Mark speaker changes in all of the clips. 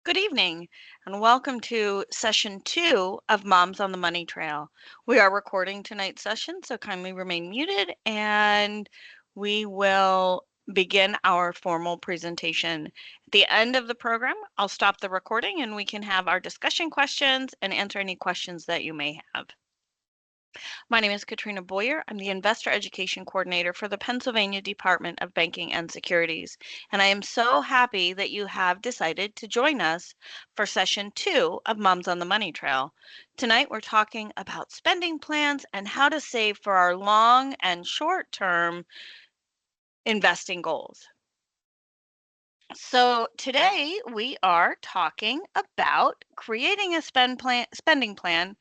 Speaker 1: Good evening, and welcome to session 2 of Moms on the Money Trail. We are recording tonight's session, so kindly remain muted, and we will begin our formal presentation. At the end of the program, I'll stop the recording and we can have our discussion questions and answer any questions that you may have. My name is Katrina Boyer. I'm the Investor Education Coordinator for the Pennsylvania Department of Banking and Securities. And I am so happy that you have decided to join us for session 2 of Moms on the Money Trail. Tonight, we're talking about spending plans and how to save for our long and short term investing goals. So today we are talking about creating a spending plan,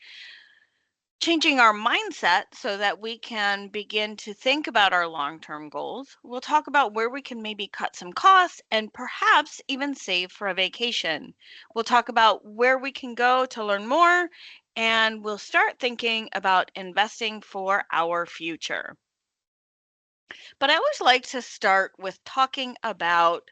Speaker 1: changing our mindset so that we can begin to think about our long-term goals. We'll talk about where we can maybe cut some costs and perhaps even save for a vacation. We'll talk about where we can go to learn more, and we'll start thinking about investing for our future. But I always like to start with talking about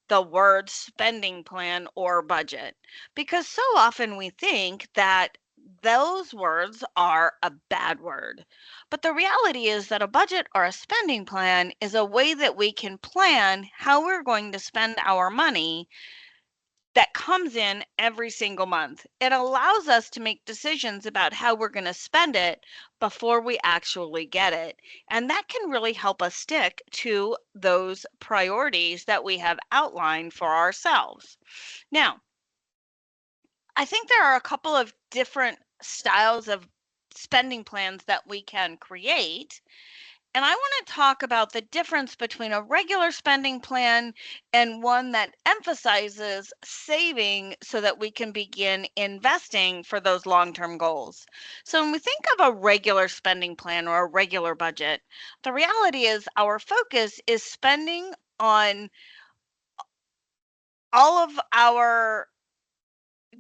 Speaker 1: the word spending plan or budget, because so often we think that those words are a bad word. But the reality is that a budget or a spending plan is a way that we can plan how we're going to spend our money that comes in every single month. It allows us to make decisions about how we're going to spend it before we actually get it. And that can really help us stick to those priorities that we have outlined for ourselves. Now, I think there are a couple of different styles of spending plans that we can create. And I want to talk about the difference between a regular spending plan and one that emphasizes saving so that we can begin investing for those long term goals. So, when we think of a regular spending plan or a regular budget, the reality is our focus is spending on all of our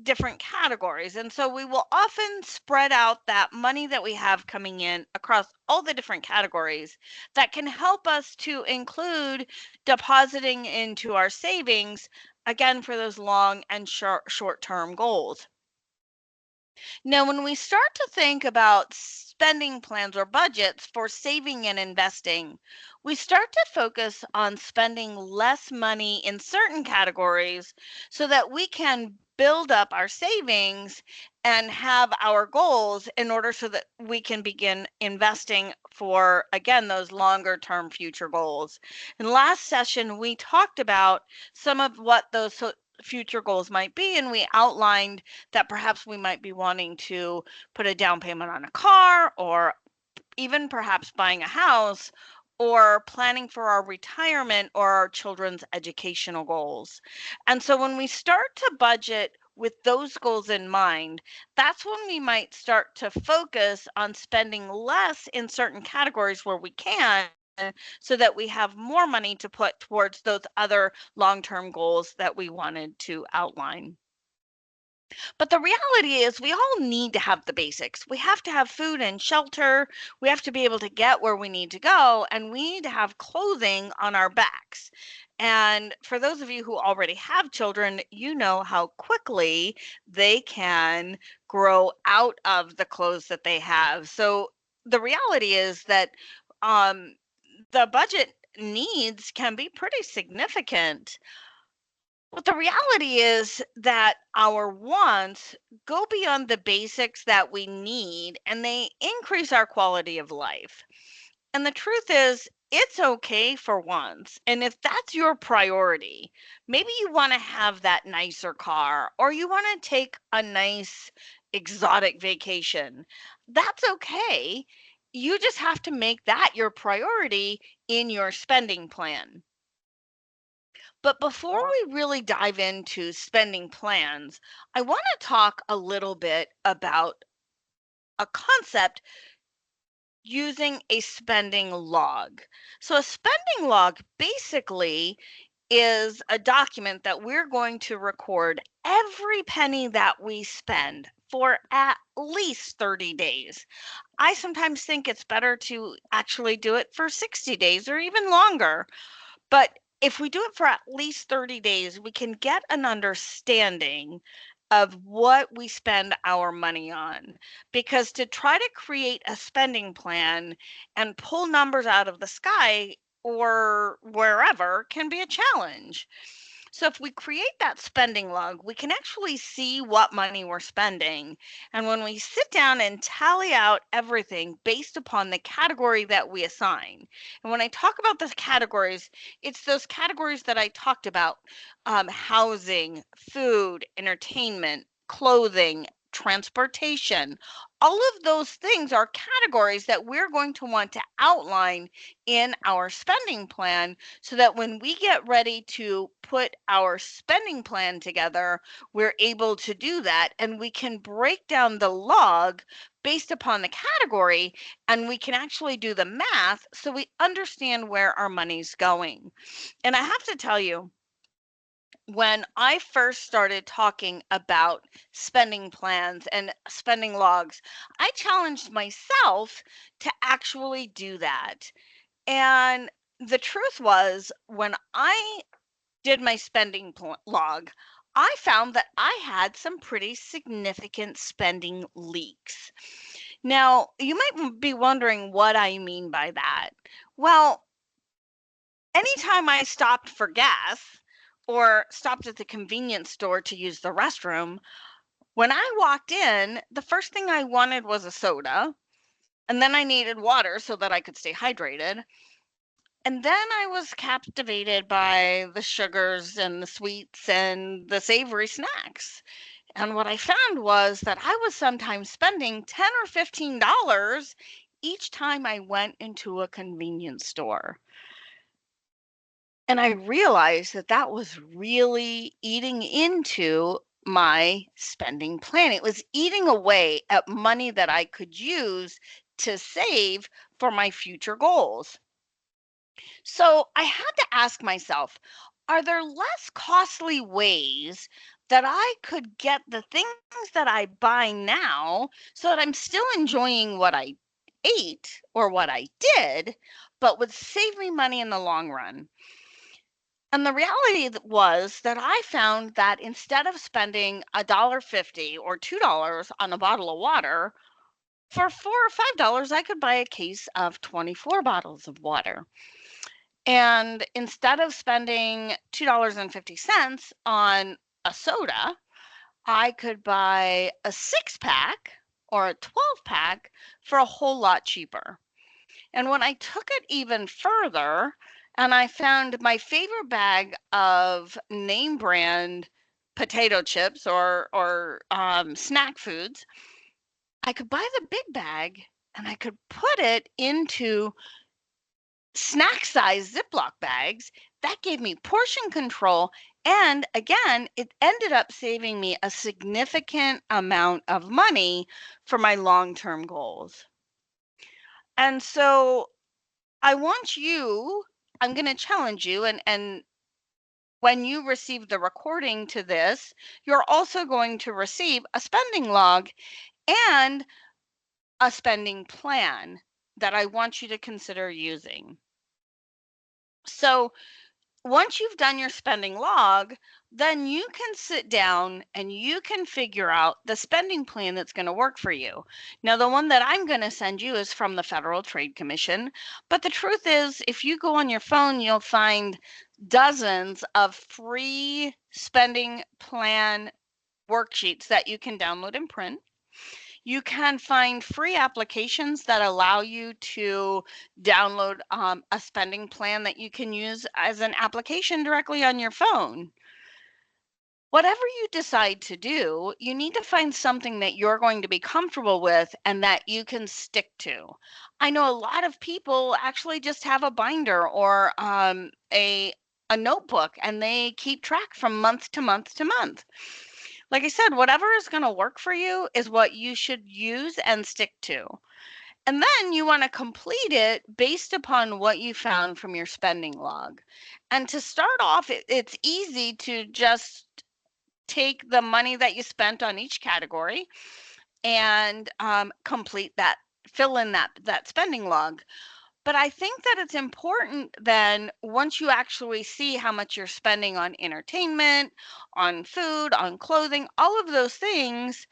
Speaker 1: different categories. And so we will often spread out that money that we have coming in across all the different categories that can help us to include depositing into our savings, again, for those long and short-term goals. Now, when we start to think about spending plans or budgets for saving and investing, we start to focus on spending less money in certain categories so that we can build up our savings and have our goals in order so that we can begin investing for, again, those longer term future goals. In last session, we talked about some of what those future goals might be, and we outlined that perhaps we might be wanting to put a down payment on a car, or even perhaps buying a house, or planning for our retirement or our children's educational goals. And so when we start to budget with those goals in mind, that's when we might start to focus on spending less in certain categories where we can, so that we have more money to put towards those other long-term goals that we wanted to outline. But the reality is, we all need to have the basics. We have to have food and shelter. We have to be able to get where we need to go, and we need to have clothing on our backs. And for those of you who already have children, you know how quickly they can grow out of the clothes that they have. So the reality is that um, the budget needs can be pretty significant. But the reality is that our wants go beyond the basics that we need, and they increase our quality of life. And the truth is, it's okay for once. And if that's your priority, maybe you want to have that nicer car, or you want to take a nice exotic vacation. That's okay. You just have to make that your priority in your spending plan. But before we really dive into spending plans, I want to talk a little bit about a concept using a spending log. So, a spending log basically is a document that we're going to record every penny that we spend for at least 30 days. I sometimes think it's better to actually do it for 60 days or even longer. But if we do it for at least 30 days, we can get an understanding of what we spend our money on. Because to try to create a spending plan and pull numbers out of the sky or wherever can be a challenge. So if we create that spending log, we can actually see what money we're spending. And when we sit down and tally out everything based upon the category that we assign, and when I talk about the categories, it's those categories that I talked about: housing, food, entertainment, clothing, transportation. All of those things are categories that we're going to want to outline in our spending plan, so that when we get ready to put our spending plan together, we're able to do that, and we can break down the log based upon the category, and we can actually do the math so we understand where our money's going. And I have to tell you, when I first started talking about spending plans and spending logs, I challenged myself to actually do that. And the truth was, when I did my spending log, I found that I had some pretty significant spending leaks. Now, you might be wondering what I mean by that. Well, anytime I stopped for gas or stopped at the convenience store to use the restroom, when I walked in, the first thing I wanted was a soda, and then I needed water so that I could stay hydrated. And then I was captivated by the sugars and the sweets and the savory snacks. And what I found was that I was sometimes spending $10 or $15 each time I went into a convenience store. And I realized that that was really eating into my spending plan. It was eating away at money that I could use to save for my future goals. So I had to ask myself, are there less costly ways that I could get the things that I buy now so that I'm still enjoying what I ate or what I did, but would save me money in the long run? And the reality was that I found that instead of spending $1.50 or $2 on a bottle of water, for $4 or $5, I could buy a case of 24 bottles of water. And instead of spending $2.50 on a soda, I could buy a 6 pack or a 12 pack for a whole lot cheaper. And when I took it even further and I found my favorite bag of name brand potato chips or snack foods, I could buy the big bag and I could put it into snack size Ziploc bags. That gave me portion control. And again, it ended up saving me a significant amount of money for my long term goals. And so I want you, I'm going to challenge you. And when you receive the recording to this, you're also going to receive a spending log and a spending plan that I want you to consider using. So once you've done your spending log, then you can sit down and you can figure out the spending plan that's going to work for you. Now, the one that I'm going to send you is from the Federal Trade Commission. But the truth is, if you go on your phone, you'll find dozens of free spending plan worksheets that you can download and print. You can find free applications that allow you to download a spending plan that you can use as an application directly on your phone. Whatever you decide to do, you need to find something that you're going to be comfortable with and that you can stick to. I know a lot of people actually just have a binder or a notebook, and they keep track from month to month to month. Like I said, whatever is going to work for you is what you should use and stick to. And then you want to complete it based upon what you found from your spending log. And to start off, it's easy to just take the money that you spent on each category and complete that, fill in that spending log. But I think that it's important then, once you actually see how much you're spending on entertainment, on food, on clothing, all of those things,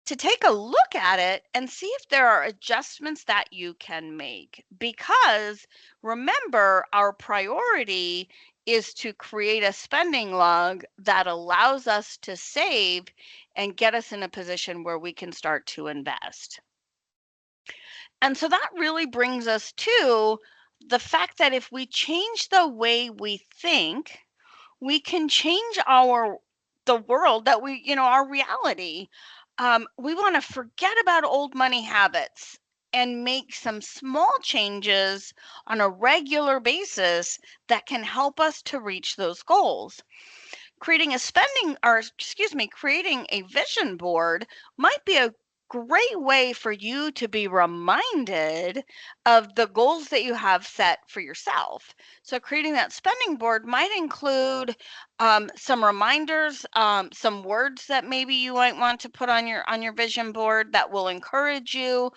Speaker 1: to take a look at it and see if there are adjustments that you can make. Because remember, our priority is to create a spending log that allows us to save and get us in a position where we can start to invest. And so that really brings us to the fact that if we change the way we think, we can change the world that our reality. We want to forget about old money habits and make some small changes on a regular basis that can help us to reach those goals. Creating a vision board might be a great way for you to be reminded of the goals that you have set for yourself. So creating that spending board might include some reminders, some words that maybe you might want to put on your vision board that will encourage you.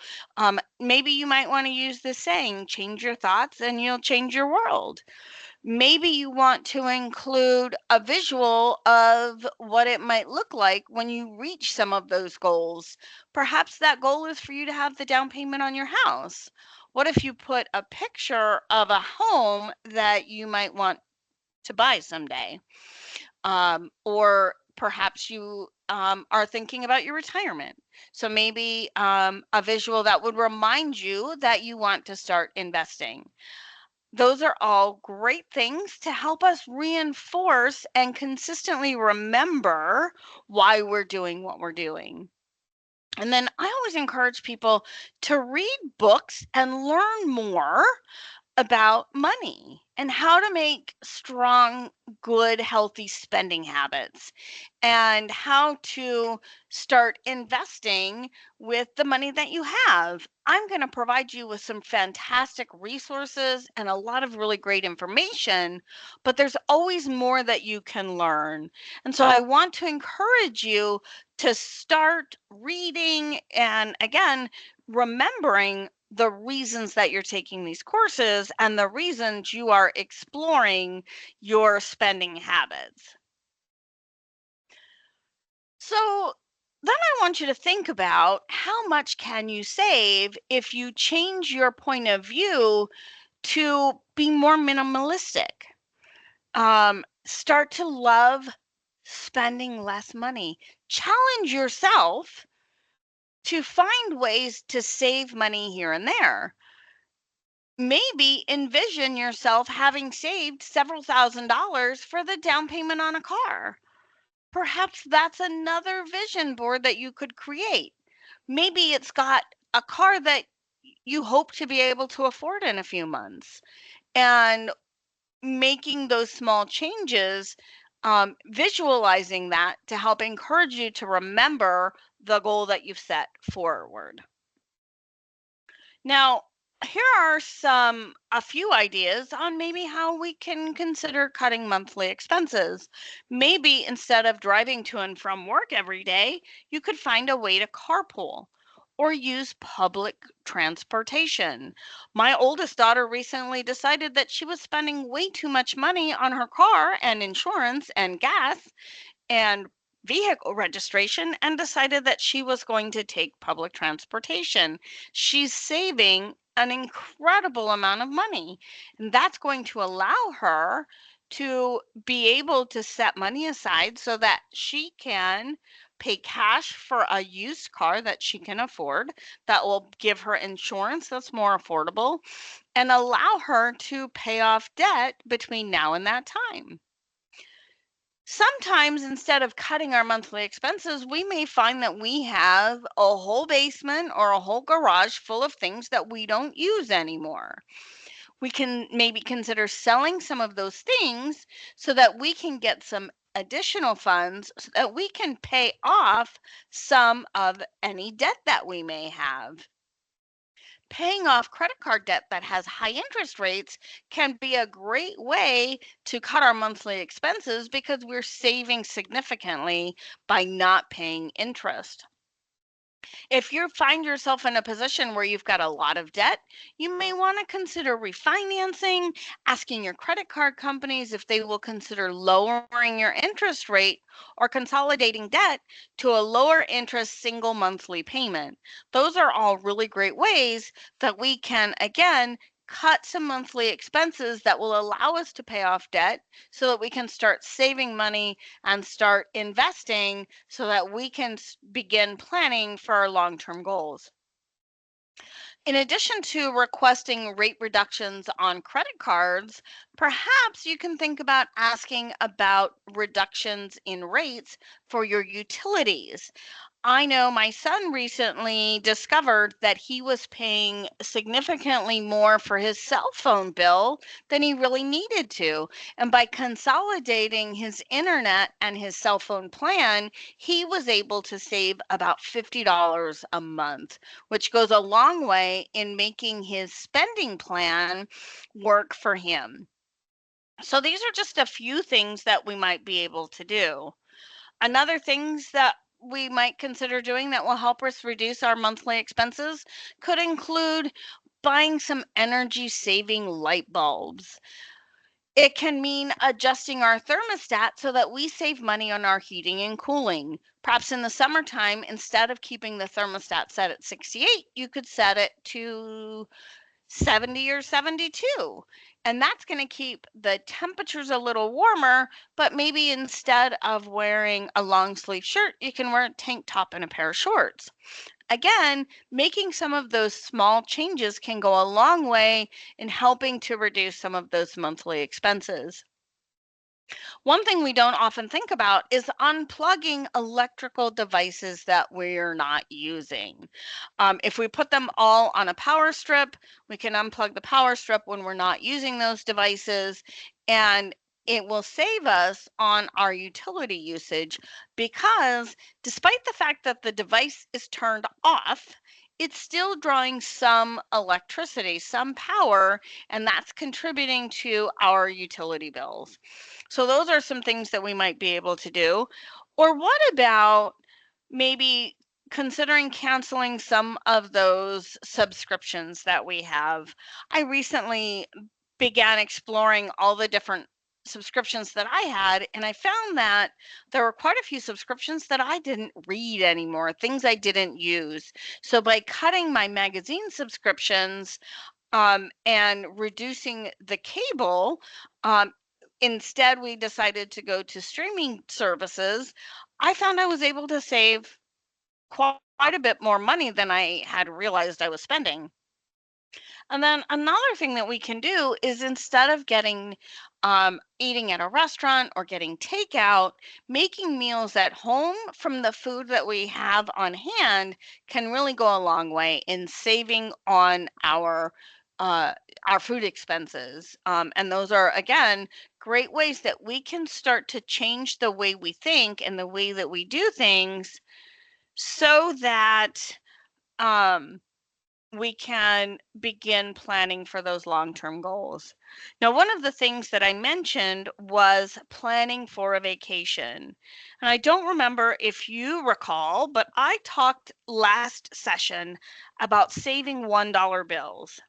Speaker 1: Maybe you might want to use this saying, change your thoughts and you'll change your world. Maybe you want to include a visual of what it might look like when you reach some of those goals. Perhaps that goal is for you to have the down payment on your house. What if you put a picture of a home that you might want to buy someday? Or perhaps you are thinking about your retirement. So maybe a visual that would remind you that you want to start investing. Those are all great things to help us reinforce and consistently remember why we're doing what we're doing. And then I always encourage people to read books and learn more about money and how to make strong, good, healthy spending habits and how to start investing with the money that you have. I'm going to provide you with some fantastic resources and a lot of really great information, but there's always more that you can learn. And so I want to encourage you to start reading and, again, remembering the reasons that you're taking these courses and the reasons you are exploring your spending habits. So then I want you to think about how much can you save if you change your point of view to be more minimalistic. Start to love spending less money. Challenge yourself to find ways to save money here and there. Maybe envision yourself having saved several $1,000s for the down payment on a car. Perhaps that's another vision board that you could create. Maybe it's got a car that you hope to be able to afford in a few months. And making those small changes, visualizing that to help encourage you to remember the goal that you've set forward. Now, here are a few ideas on maybe how we can consider cutting monthly expenses. Maybe instead of driving to and from work every day, you could find a way to carpool or use public transportation. My oldest daughter recently decided that she was spending way too much money on her car and insurance and gas and vehicle registration and decided that she was going to take public transportation. She's saving an incredible amount of money, and that's going to allow her to be able to set money aside so that she can pay cash for a used car that she can afford, that will give her insurance that's more affordable, and allow her to pay off debt between now and that time. Sometimes instead of cutting our monthly expenses, we may find that we have a whole basement or a whole garage full of things that we don't use anymore. We can maybe consider selling some of those things so that we can get some additional funds so that we can pay off some of any debt that we may have. Paying off credit card debt that has high interest rates can be a great way to cut our monthly expenses because we're saving significantly by not paying interest. If you find yourself in a position where you've got a lot of debt, you may want to consider refinancing, asking your credit card companies if they will consider lowering your interest rate or consolidating debt to a lower interest single monthly payment. Those are all really great ways that we can, again, cut some monthly expenses that will allow us to pay off debt so that we can start saving money and start investing so that we can begin planning for our long term goals. In addition to requesting rate reductions on credit cards, perhaps you can think about asking about reductions in rates for your utilities. I know my son recently discovered that he was paying significantly more for his cell phone bill than he really needed to. And by consolidating his internet and his cell phone plan, he was able to save about $50 a month, which goes a long way in making his spending plan work for him. So these are just a few things that we might be able to do. Another things that we might consider doing that will help us reduce our monthly expenses could include buying some energy saving light bulbs. It can mean adjusting our thermostat so that we save money on our heating and cooling. Perhaps in the summertime, instead of keeping the thermostat set at 68, you could set it to 70 or 72. And that's going to keep the temperatures a little warmer, but maybe instead of wearing a long sleeve shirt, you can wear a tank top and a pair of shorts. Again, making some of those small changes can go a long way in helping to reduce some of those monthly expenses. One thing we don't often think about is unplugging electrical devices that we're not using. If we put them all on a power strip, we can unplug the power strip when we're not using those devices, and it will save us on our utility usage because despite the fact that the device is turned off, it's still drawing some electricity, some power, and that's contributing to our utility bills. So those are some things that we might be able to do. Or what about maybe considering canceling some of those subscriptions that we have? I recently began exploring all the different subscriptions that I had, and I found that there were quite a few subscriptions that I didn't read anymore, things I didn't use. So by cutting my magazine subscriptions, and reducing the cable, um, instead we decided to go to streaming services. I found I was able to save quite a bit more money than I had realized I was spending. And then another thing that we can do is instead of getting eating at a restaurant or getting takeout, making meals at home from the food that we have on hand can really go a long way in saving on uh, our food expenses. And those are again great ways that we can start to change the way we think and the way that we do things, so that um, we can begin planning for those long-term goals. Now, one of the things that I mentioned was planning for a vacation. And I don't remember if you recall, but I talked last session about saving $1 bills.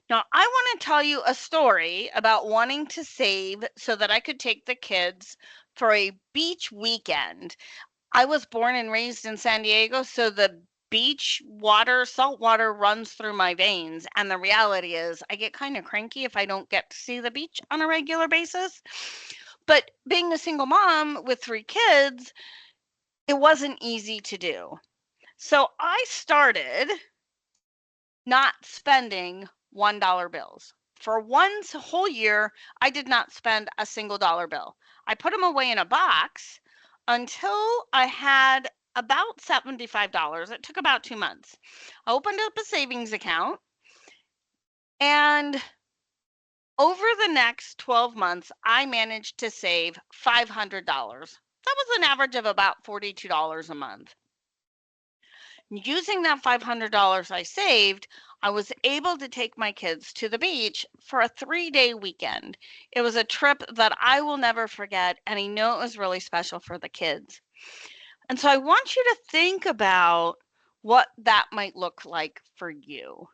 Speaker 1: Now, I want to tell you a story about wanting to save so that I could take the kids for a beach weekend. I was born and raised in San Diego, so the beach water, salt water runs through my veins. And the reality is, I get kind of cranky if I don't get to see the beach on a regular basis. But being a single mom with 3 kids, it wasn't easy to do. So I started not spending $1 bills. For one whole year, I did not spend a single dollar bill. I put them away in a box until I had about $75. It took about 2 months. I opened up a savings account, and over the next 12 months, I managed to save $500. That was an average of about $42 a month. Using that $500 I saved, I was able to take my kids to the beach for a 3-day weekend. It was a trip that I will never forget, and I know it was really special for the kids. And so I want you to think about what that might look like for you.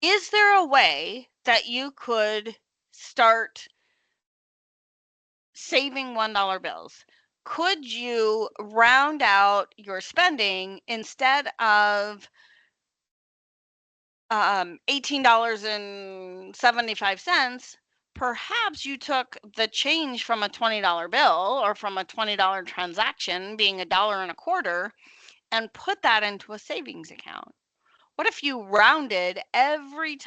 Speaker 1: Is there a way that you could start saving $1 bills? Could you round out your spending instead of $18.75? Perhaps you took the change from a $20 bill or from a $20 transaction, being a dollar and a quarter, and put that into a savings account. What if you rounded every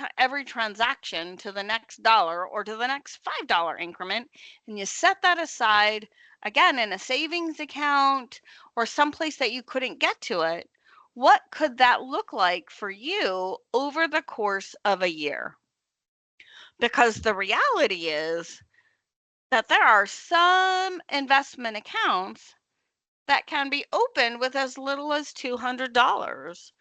Speaker 1: transaction to the next dollar or to the next $5 increment, and you set that aside again in a savings account or someplace that you couldn't get to it? What could that look like for you over the course of a year? Because the reality is that there are some investment accounts that can be opened with as little as $200.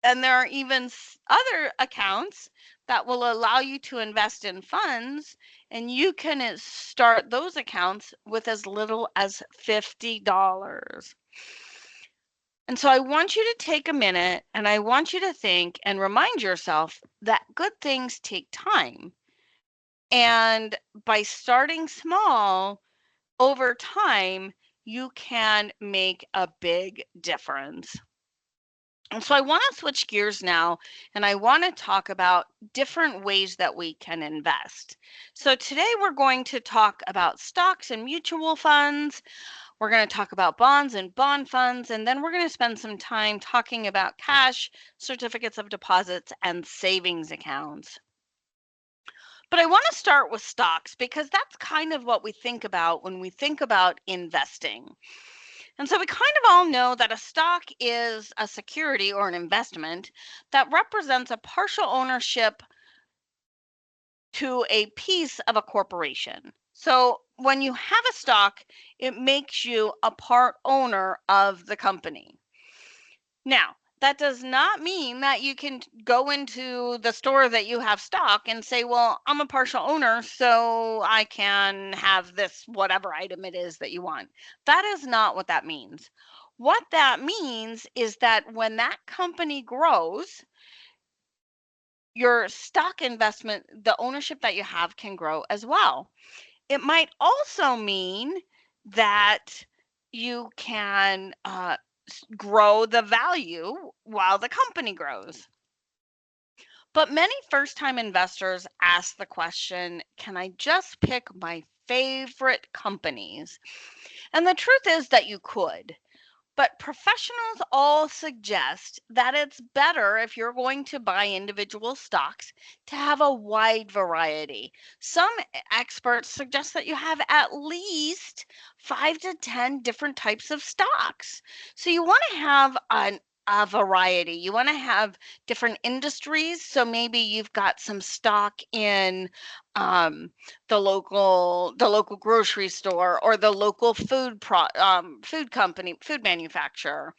Speaker 1: And there are even other accounts that will allow you to invest in funds, and you can start those accounts with as little as $50. And so I want you to take a minute and I want you to think and remind yourself that good things take time. And by starting small over time, you can make a big difference. And so I want to switch gears now and I want to talk about different ways that we can invest. So today we're going to talk about stocks and mutual funds. We're going to talk about bonds and bond funds. And then we're going to spend some time talking about cash, certificates of deposits, and savings accounts. But I want to start with stocks because that's kind of what we think about when we think about investing. And so we kind of all know that a stock is a security or an investment that represents a partial ownership to a piece of a corporation. So when you have a stock, it makes you a part owner of the company. Now, that does not mean that you can go into the store that you have stock and say, well, I'm a partial owner, so I can have this, whatever item it is that you want. That is not what that means. What that means is that when that company grows, your stock investment, the ownership that you have can grow as well. It might also mean that you can grow the value while the company grows. But many first time investors ask the question, can I just pick my favorite companies? And the truth is that you could. But professionals all suggest that it's better if you're going to buy individual stocks to have a wide variety. Some experts suggest that you have at least 5 to 10 different types of stocks. So you want to have a variety. You want to have different industries. So maybe you've got some stock in um, the local grocery store or the local food company, food manufacturer.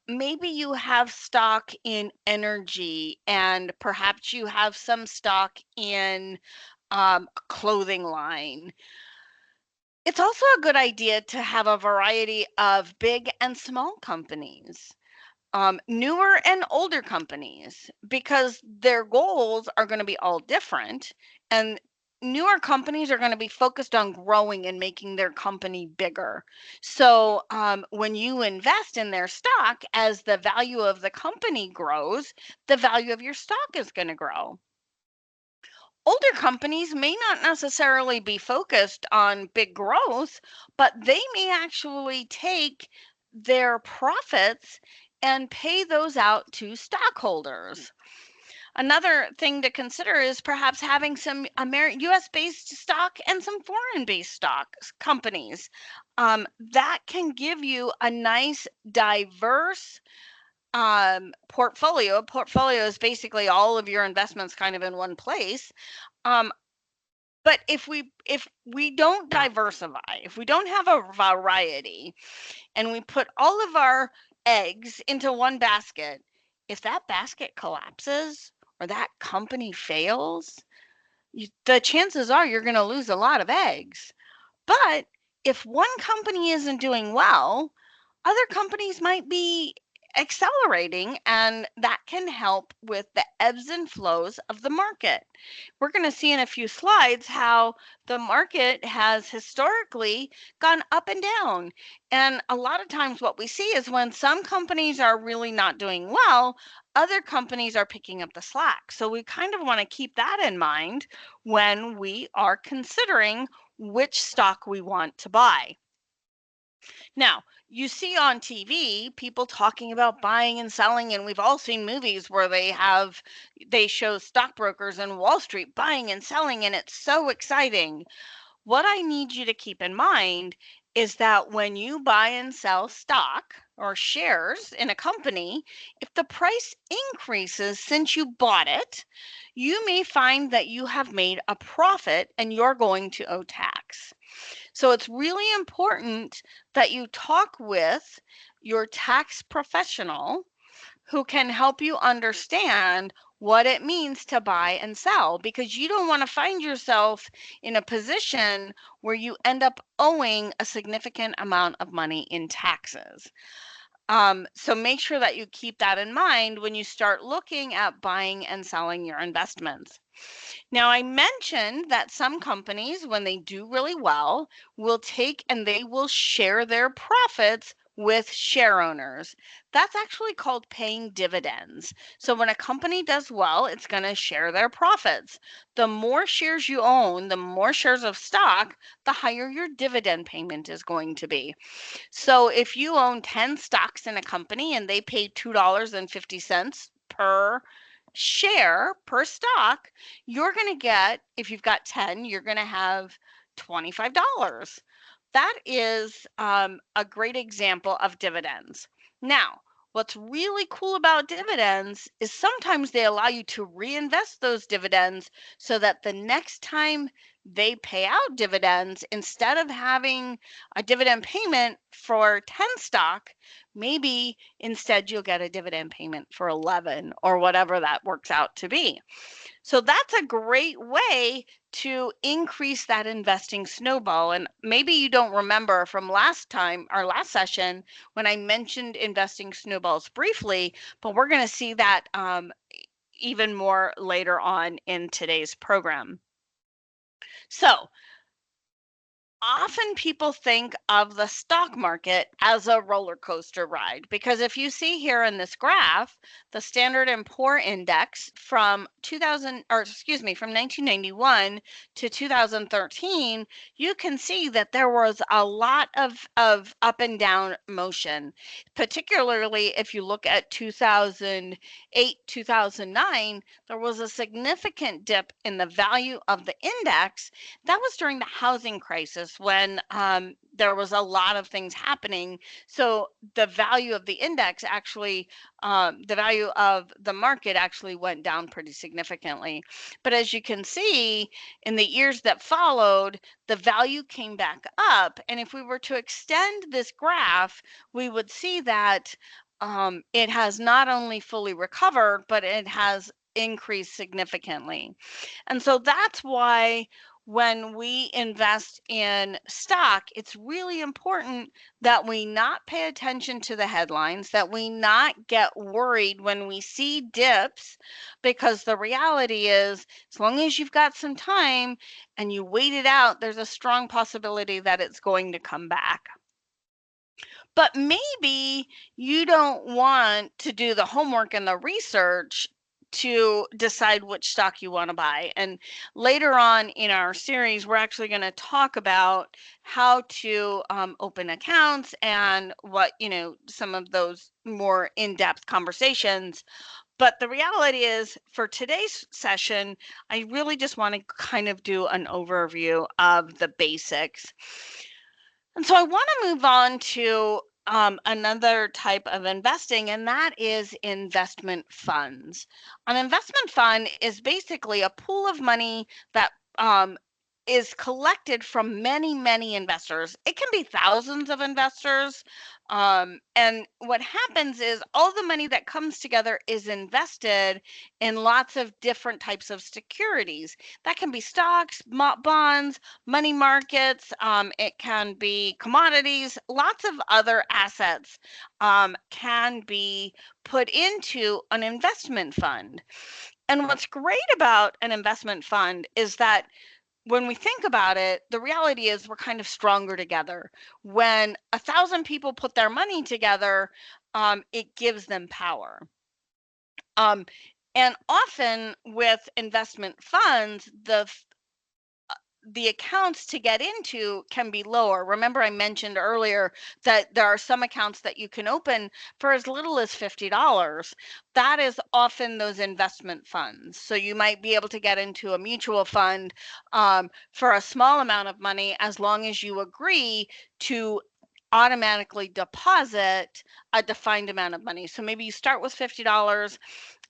Speaker 1: Maybe you have stock in energy, and perhaps you have some stock in a clothing line. It's also a good idea to have a variety of big and small companies, newer and older companies, because their goals are going to be all different. And newer companies are going to be focused on growing and making their company bigger. So when you invest in their stock, as the value of the company grows, the value of your stock is going to grow. Older companies may not necessarily be focused on big growth, but they may actually take their profits and pay those out to stockholders. Another thing to consider is perhaps having some US based stock and some foreign based stock companies. That can give you a nice, diverse portfolio. A portfolio is basically all of your investments kind of in one place. Um, but if we don't diversify, if we don't have a variety, and we put all of our eggs into one basket, if that basket collapses or that company fails, the chances are you're going to lose a lot of eggs. But if one company isn't doing well, other companies might be accelerating, and that can help with the ebbs and flows of the market. We're going to see in a few slides how the market has historically gone up and down. And a lot of times, what we see is when some companies are really not doing well, other companies are picking up the slack. So we kind of want to keep that in mind when we are considering which stock we want to buy. Now, you see on TV people talking about buying and selling, and we've all seen movies where they show stockbrokers in Wall Street buying and selling, and it's so exciting. What I need you to keep in mind is that when you buy and sell stock or shares in a company, if the price increases since you bought it, you may find that you have made a profit and you're going to owe tax. So it's really important that you talk with your tax professional who can help you understand what it means to buy and sell, because you don't want to find yourself in a position where you end up owing a significant amount of money in taxes. So make sure that you keep that in mind when you start looking at buying and selling your investments. Now, I mentioned that some companies, when they do really well, will take and they will share their profits with share owners. That's actually called paying dividends. So when a company does well, it's going to share their profits. The more shares you own, the more shares of stock, the higher your dividend payment is going to be. So if you own 10 stocks in a company and they pay $2.50 per share per stock, you're going to get, if you've got 10, you're going to have $25. That is a great example of dividends. Now, what's really cool about dividends is sometimes they allow you to reinvest those dividends so that the next time they pay out dividends, instead of having a dividend payment for 10 stock, maybe instead you'll get a dividend payment for 11 or whatever that works out to be. So that's a great way to increase that investing snowball. And maybe you don't remember from last time, our last session, when I mentioned investing snowballs briefly, but we're going to see that even more later on in today's program. So often people think of the stock market as a roller coaster ride, because if you see here in this graph, the Standard and Poor index from 1991 to 2013, you can see that there was a lot of up and down motion, particularly if you look at 2008, 2009, there was a significant dip in the value of the index. That was during the housing crisis when there was a lot of things happening. So the value of the index actually, the value of the market actually went down pretty significantly. But as you can see, in the years that followed, the value came back up. And if we were to extend this graph, we would see that it has not only fully recovered, but it has increased significantly. And so that's why when we invest in stock, it's really important that we not pay attention to the headlines, that we not get worried when we see dips, because the reality is, as long as you've got some time and you wait it out, there's a strong possibility that it's going to come back. But maybe you don't want to do the homework and the research to decide which stock you want to buy. And later on in our series, we're actually going to talk about how to open accounts and what, some of those more in-depth conversations. But the reality is, for today's session, I really just want to kind of do an overview of the basics. And so I want to move on to another type of investing, and that is investment funds. An investment fund is basically a pool of money that is collected from many, many investors. It can be thousands of investors. And what happens is all the money that comes together is invested in lots of different types of securities. That can be stocks, bonds, money markets, it can be commodities, lots of other assets can be put into an investment fund. And what's great about an investment fund is that when we think about it, the reality is we're kind of stronger together. When 1,000 people put their money together, it gives them power. Um, and often with investment funds, the accounts to get into can be lower. Remember, I mentioned earlier that there are some accounts that you can open for as little as $50. That is often those investment funds. So you might be able to get into a mutual fund for a small amount of money as long as you agree to automatically deposit a defined amount of money. So maybe you start with $50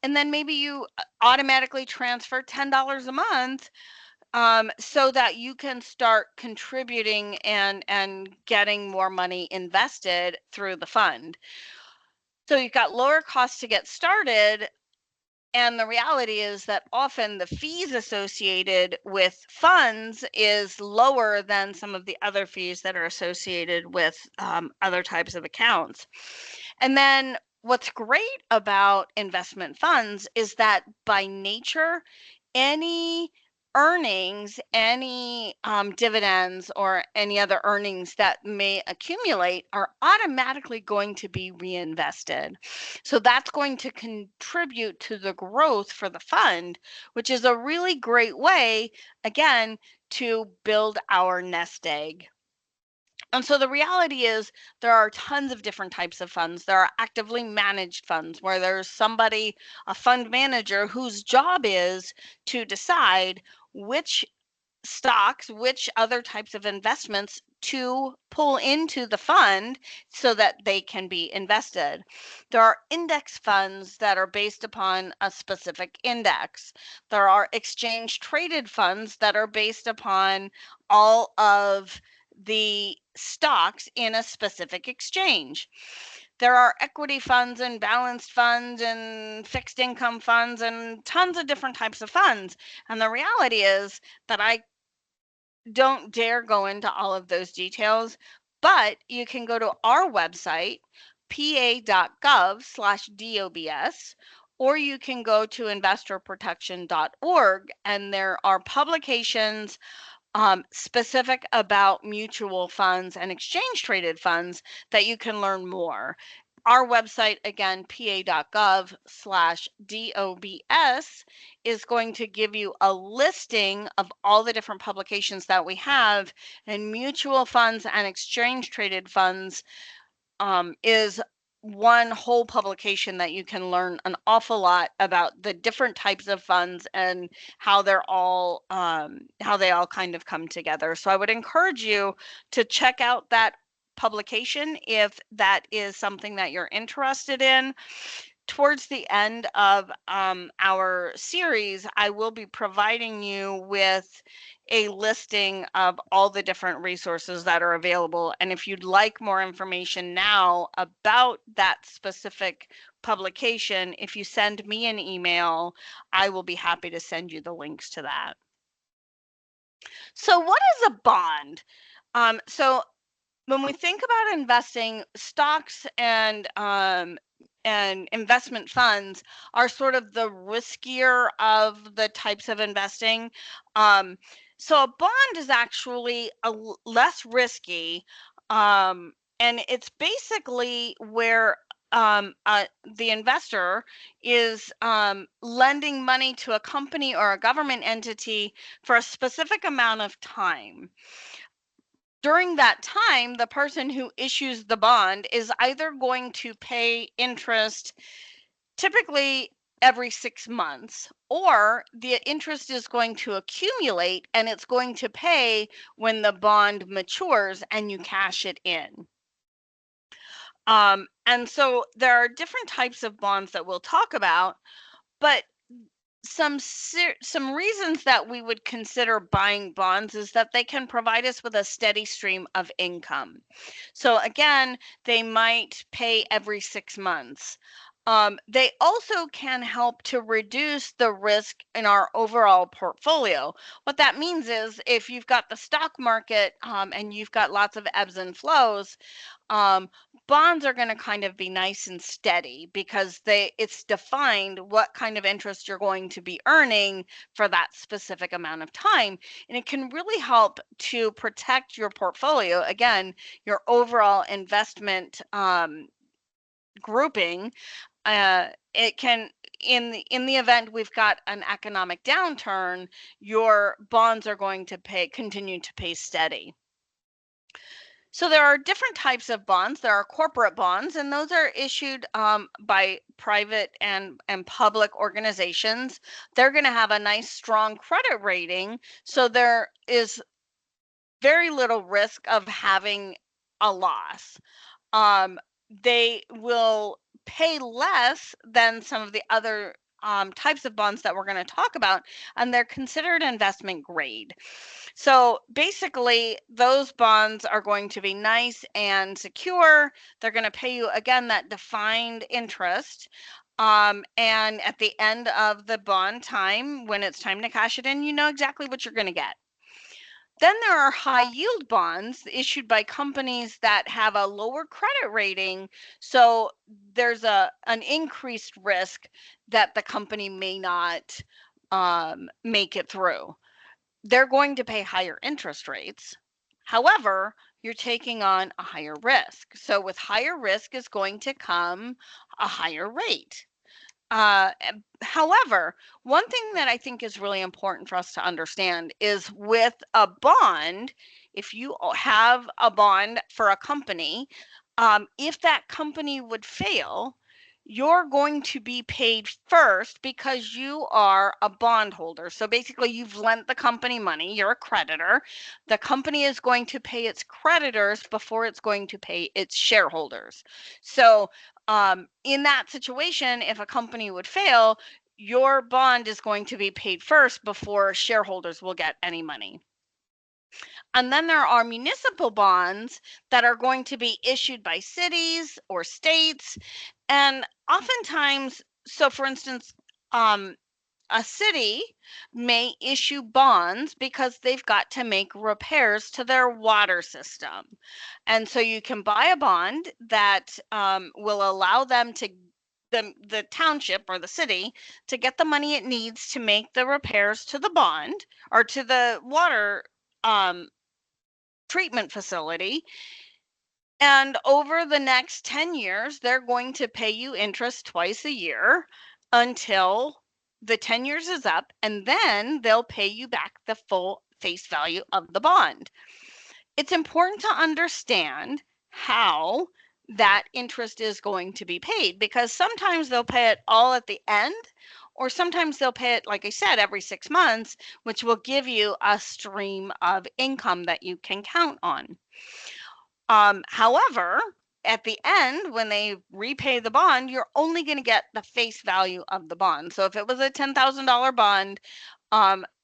Speaker 1: and then maybe you automatically transfer $10 a month so that you can start contributing and getting more money invested through the fund. So you've got lower costs to get started. And the reality is that often the fees associated with funds is lower than some of the other fees that are associated with other types of accounts. And then what's great about investment funds is that by nature, any earnings, any dividends, or any other earnings that may accumulate are automatically going to be reinvested. So that's going to contribute to the growth for the fund, which is a really great way, again, to build our nest egg. And so the reality is there are tons of different types of funds. There are actively managed funds where there's somebody, a fund manager, whose job is to decide which stocks, which other types of investments to pull into the fund so that they can be invested. There are index funds that are based upon a specific index. There are exchange traded funds that are based upon all of the stocks in a specific exchange. There are equity funds and balanced funds and fixed income funds and tons of different types of funds. And the reality is that I don't dare go into all of those details, but you can go to our website, pa.gov/DOBS, or you can go to investorprotection.org, and there are publications specific about mutual funds and exchange traded funds that you can learn more. Our website, again, pa.gov/DOBS, is going to give you a listing of all the different publications that we have, and mutual funds and exchange traded funds is one whole publication that you can learn an awful lot about the different types of funds and how they're all how they all kind of come together. So I would encourage you to check out that publication if that is something that you're interested in. Towards the end of our series, I will be providing you with a listing of all the different resources that are available. And if you'd like more information now about that specific publication, if you send me an email, I will be happy to send you the links to that. So what is a bond? So when we think about investing, stocks and investment funds are sort of the riskier of the types of investing. Um, so a bond is actually less risky, and it's basically where the investor is lending money to a company or a government entity for a specific amount of time. During that time, the person who issues the bond is either going to pay interest typically every 6 months, or the interest is going to accumulate and it's going to pay when the bond matures and you cash it in. And so there are different types of bonds that we'll talk about, but some reasons that we would consider buying bonds is that they can provide us with a steady stream of income. So again, they might pay every 6 months. They also can help to reduce the risk in our overall portfolio. What that means is if you've got the stock market and you've got lots of ebbs and flows, um, bonds are going to kind of be nice and steady because it's defined what kind of interest you're going to be earning for that specific amount of time, and it can really help to protect your portfolio, again, your overall investment grouping. It can, in the event we've got an economic downturn, your bonds are going to continue to pay steady. So there are different types of bonds. There are corporate bonds, and those are issued by private and public organizations. They're going to have a nice, strong credit rating, so there is very little risk of having a loss. Um, they will pay less than some of the other types of bonds that we're going to talk about, and they're considered investment grade. So basically, those bonds are going to be nice and secure. They're going to pay you, again, that defined interest. And at the end of the bond time, when it's time to cash it in, you know exactly what you're going to get. Then there are high yield bonds issued by companies that have a lower credit rating. So there's an increased risk that the company may not make it through. They're going to pay higher interest rates. However, you're taking on a higher risk. So with higher risk is going to come a higher rate. However, one thing that I think is really important for us to understand is with a bond, if you have a bond for a company, if that company would fail, you're going to be paid first because you are a bondholder. So basically, you've lent the company money, you're a creditor. The company is going to pay its creditors before it's going to pay its shareholders. So in that situation, if a company would fail, your bond is going to be paid first before shareholders will get any money. And then there are municipal bonds that are going to be issued by cities or states. And oftentimes, so for instance, a city may issue bonds because they've got to make repairs to their water system. And so you can buy a bond that will allow them to the township or the city to get the money it needs to make the repairs to the bond or to the water um, treatment facility. And over the next 10 years, they're going to pay you interest twice a year until the 10 years is up, and then they'll pay you back the full face value of the bond. It's important to understand how that interest is going to be paid because sometimes they'll pay it all at the end, or sometimes they'll pay it, like I said, every 6 months, which will give you a stream of income that you can count on. However, at the end, when they repay the bond, you're only going to get the face value of the bond. So if it was a $10,000 bond,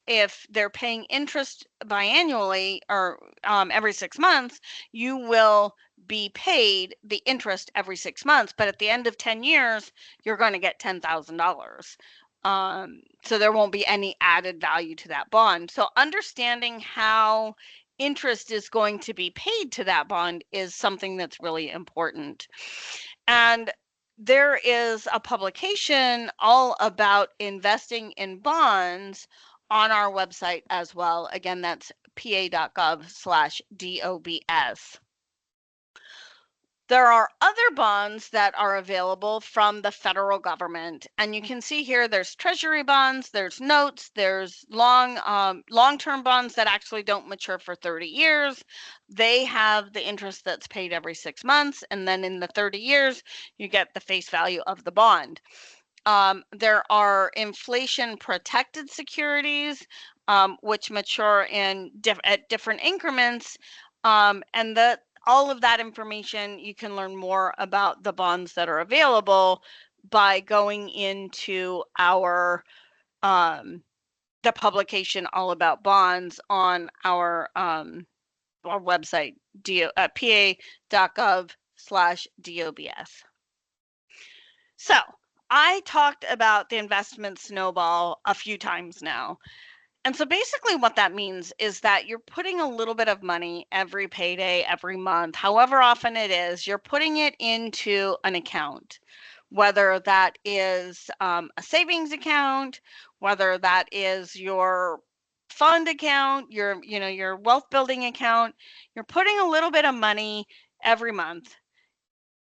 Speaker 1: if they're paying interest biannually or every 6 months, you will be paid the interest every 6 months. But at the end of 10 years, you're going to get $10,000. So there won't be any added value to that bond. So understanding how interest is going to be paid to that bond is something that's really important. And there is a publication all about investing in bonds on our website as well. Again, that's pa.gov/DOBS. There are other bonds that are available from the federal government, and you can see here there's treasury bonds, there's notes, there's long-term bonds that actually don't mature for 30 years. They have the interest that's paid every 6 months, and then in the 30 years, you get the face value of the bond. There are inflation protected securities, which mature at different increments, and all of that information, you can learn more about the bonds that are available by going into our the publication All About Bonds on our website, pa.gov/DOBS. So I talked about the investment snowball a few times now. And so basically, what that means is that you're putting a little bit of money every payday, every month, however often it is, you're putting it into an account, whether that is a savings account, whether that is your fund account, your wealth building account. You're putting a little bit of money every month.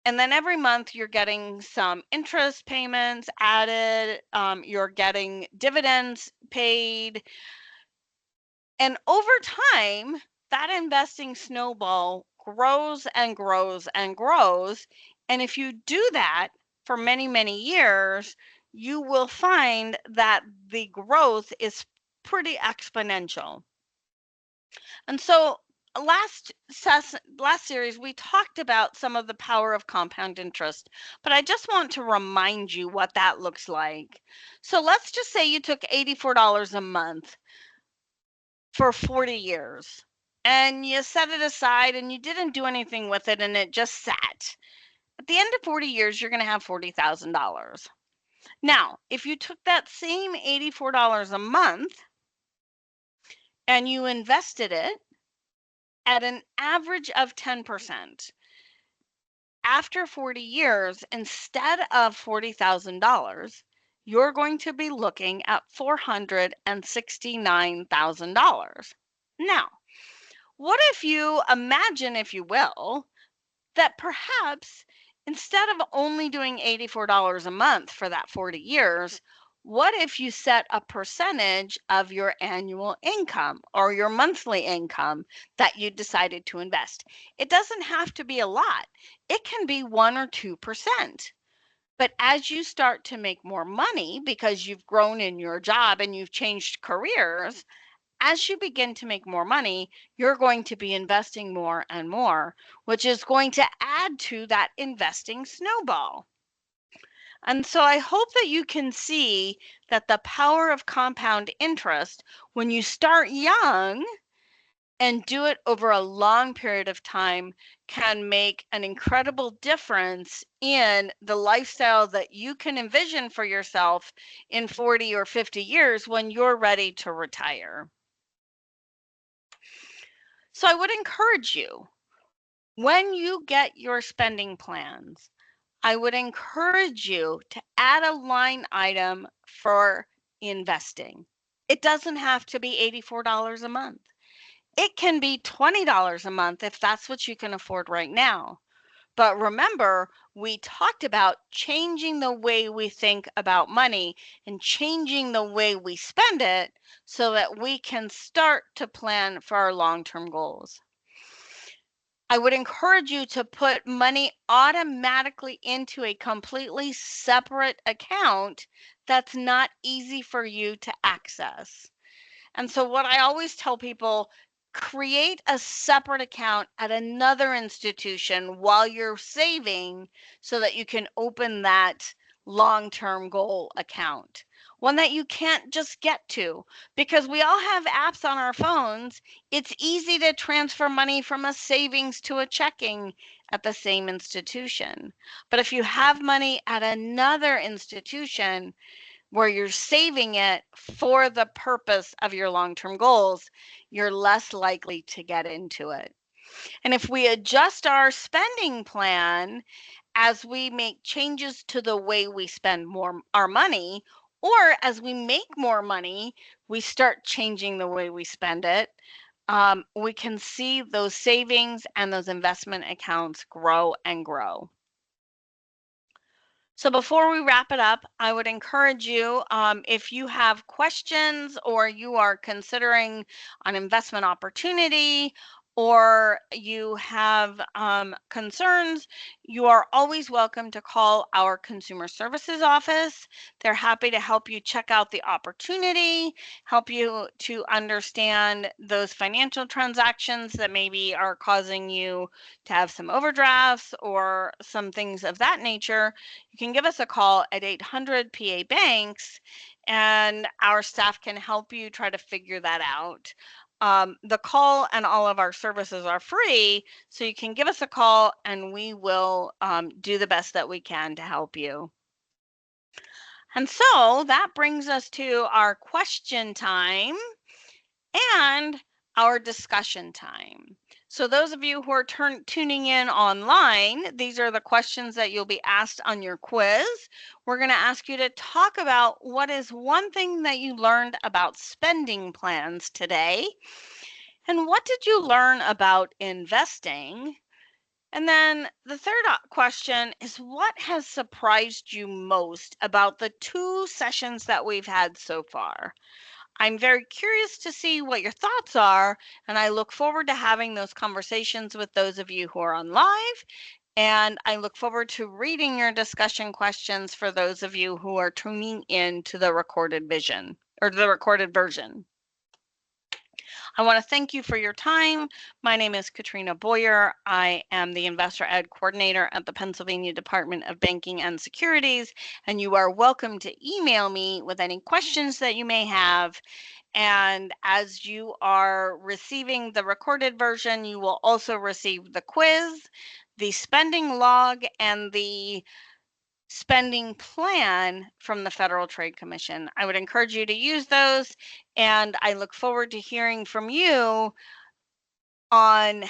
Speaker 1: And then every month you're getting some interest payments added, you're getting dividends paid, and over time, that investing snowball grows and grows and grows. And if you do that for many, many years, you will find that the growth is pretty exponential. And so last series we talked about some of the power of compound interest, but I just want to remind you what that looks like. So let's just say you took $84 a month for 40 years and you set it aside and you didn't do anything with it and it just sat. At the end of 40 years, you're going to have $40,000. Now, if you took that same $84 a month and you invested it at an average of 10%, after 40 years, instead of $40,000, you're going to be looking at $469,000. Now, what if you imagine, if you will, that perhaps instead of only doing $84 a month for that 40 years, what if you set a percentage of your annual income or your monthly income that you decided to invest? It doesn't have to be a lot. It can be 1 or 2%. But as you start to make more money because you've grown in your job and you've changed careers, as you begin to make more money, you're going to be investing more and more, which is going to add to that investing snowball. And so I hope that you can see that the power of compound interest, when you start young and do it over a long period of time, can make an incredible difference in the lifestyle that you can envision for yourself in 40 or 50 years when you're ready to retire. So I would encourage you, when you get your spending plans, I would encourage you to add a line item for investing. It doesn't have to be $84 a month. It can be $20 a month if that's what you can afford right now. But remember, we talked about changing the way we think about money and changing the way we spend it so that we can start to plan for our long-term goals. I would encourage you to put money automatically into a completely separate account that's not easy for you to access. And so what I always tell people, create a separate account at another institution while you're saving so that you can open that long-term goal account. One that you can't just get to, because we all have apps on our phones. It's easy to transfer money from a savings to a checking at the same institution. But if you have money at another institution, where you're saving it for the purpose of your long-term goals, you're less likely to get into it. And if we adjust our spending plan as we make changes to the way we spend more our money, or as we make more money, we start changing the way we spend it, we can see those savings and those investment accounts grow and grow. So before we wrap it up, I would encourage you, if you have questions or you are considering an investment opportunity or you have concerns, you are always welcome to call our consumer services office. They're happy to help you check out the opportunity, help you to understand those financial transactions that maybe are causing you to have some overdrafts or some things of that nature. You can give us a call at 800 PA Banks, and our staff can help you try to figure that out. The call and all of our services are free, so you can give us a call and we will do the best that we can to help you. And so that brings us to our question time and our discussion time. So those of you who are tuning in online, these are the questions that you'll be asked on your quiz. We're going to ask you to talk about what is one thing that you learned about spending plans today, and what did you learn about investing? And then the third question is, what has surprised you most about the 2 sessions that we've had so far? I'm very curious to see what your thoughts are, and I look forward to having those conversations with those of you who are on live. And I look forward to reading your discussion questions for those of you who are tuning in to the recorded vision or the recorded version. I want to thank you for your time. My name is Katrina Boyer. I am the Investor Ed Coordinator at the Pennsylvania Department of Banking and Securities, and you are welcome to email me with any questions that you may have. And as you are receiving the recorded version, you will also receive the quiz, the spending log, and the spending plan from the Federal Trade Commission. I would encourage you to use those, and I look forward to hearing from you on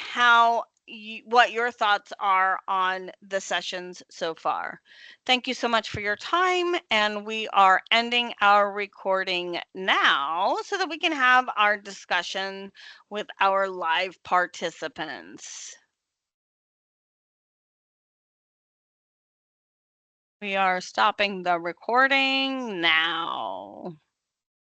Speaker 1: what your thoughts are on the sessions so far. Thank you so much for your time, and we are ending our recording now so that we can have our discussion with our live participants. We are stopping the recording now.